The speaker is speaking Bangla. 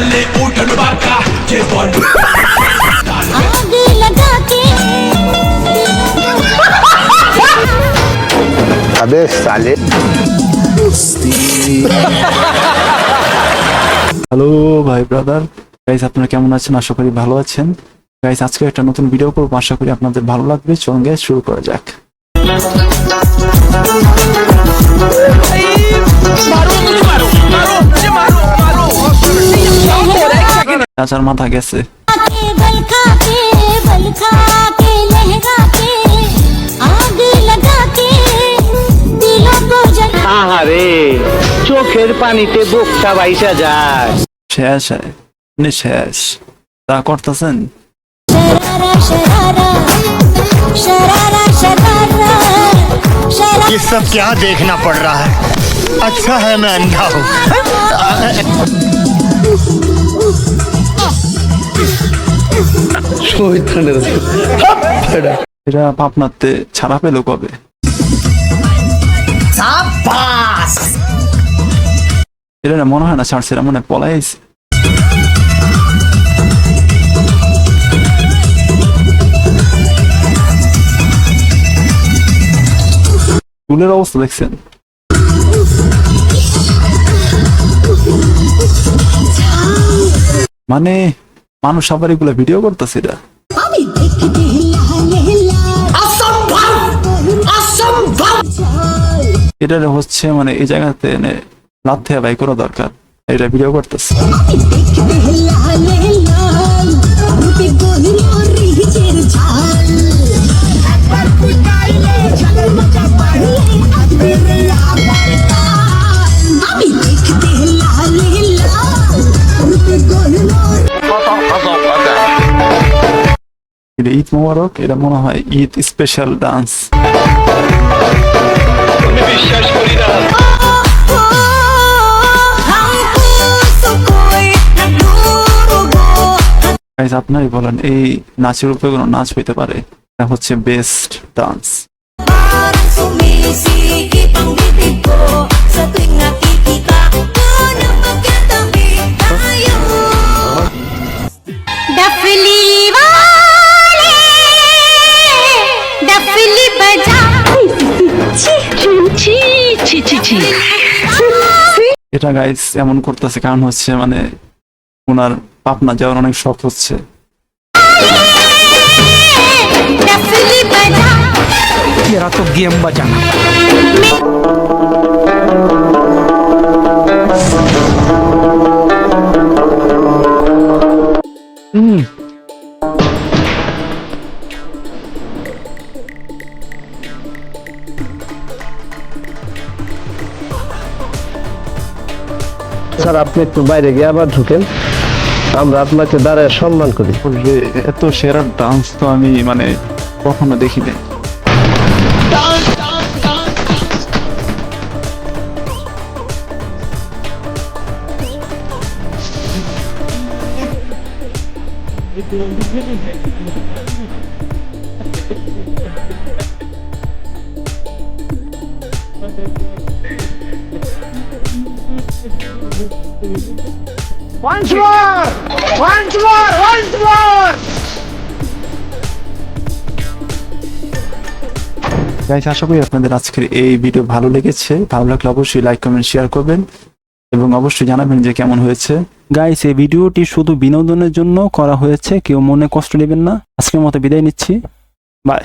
चले उठन बाका जे बॉल आग लगा के अबे साले হ্যালো ভাই ব্রাদার গাইস, আপনারা কেমন আছেন? আশা করি ভালো আছেন। গাইস, আজকে একটা নতুন ভিডিও করব, আশা করি আপনাদের ভালো লাগবে। চলুন গাইস শুরু করা যাক। চাচার মাথা গেছে। बल खा के लहंगा के आग लगा के दिलों को जला আহারে চোখের পানিতে বুকটা বাইসা যায়। শেষ শেষ তা করতেছেন। शरारा शरारा शरारा शरारा शरारा ये सब क्या देखना पड़ रहा है? अच्छा है मैं अंधा हूँ। এরা পাপনাতে ছাড়া পেল কবে? এটা না মনে হয় না ছাড়ছে, এরা মনে হয় পলাইছে। চুলের অবস্থা দেখছেন? মানে মানুষ আবার এগুলা ভিডিও করতেছে। এটা আমি দেখতে এটা হচ্ছে মানে এই জায়গাতে লাথ থেকে বাই করা দরকার। এটা ভিডিও করতেছে। এটা ঈদ মোবারক, এটা মনে হয় ঈদ স্পেশাল ডান্স। গাইস, আপনারই বলেন এই নাচের উপরে কোনো নাচ হইতে পারে? এটা হচ্ছে বেস্ট ডান্স। डफली वाले डफली बजा এটা গাইস এমন করতেছে কারণ হচ্ছে মানে ওনার পাপনা যাওয়ার অনেক শখ হচ্ছে। डफली बजा এরা তো গেম বাজানা। স্যার আপনি একটু বাইরে গিয়ে আবার ঢুকেন, আমরা আপনাকে দাঁড়ায় সম্মান করি। বলবে এত সেরা ডান্স তো আমি মানে কখনো দেখিনি। Once more! Once more! Once more! Guys, আশা করি আপনাদের আজকের এই ভিডিও ভালো লেগেছে। ভালো লাগলে অবশ্যই লাইক কমেন্ট শেয়ার করবেন এবং অবশ্যই জানাবেন যে কেমন হয়েছে। গাইস, এই ভিডিওটি শুধু বিনোদনের জন্য করা হয়েছে, কেউ মনে কষ্ট নেবেন না। আজকের মতো বিদায় নিচ্ছি, বাই।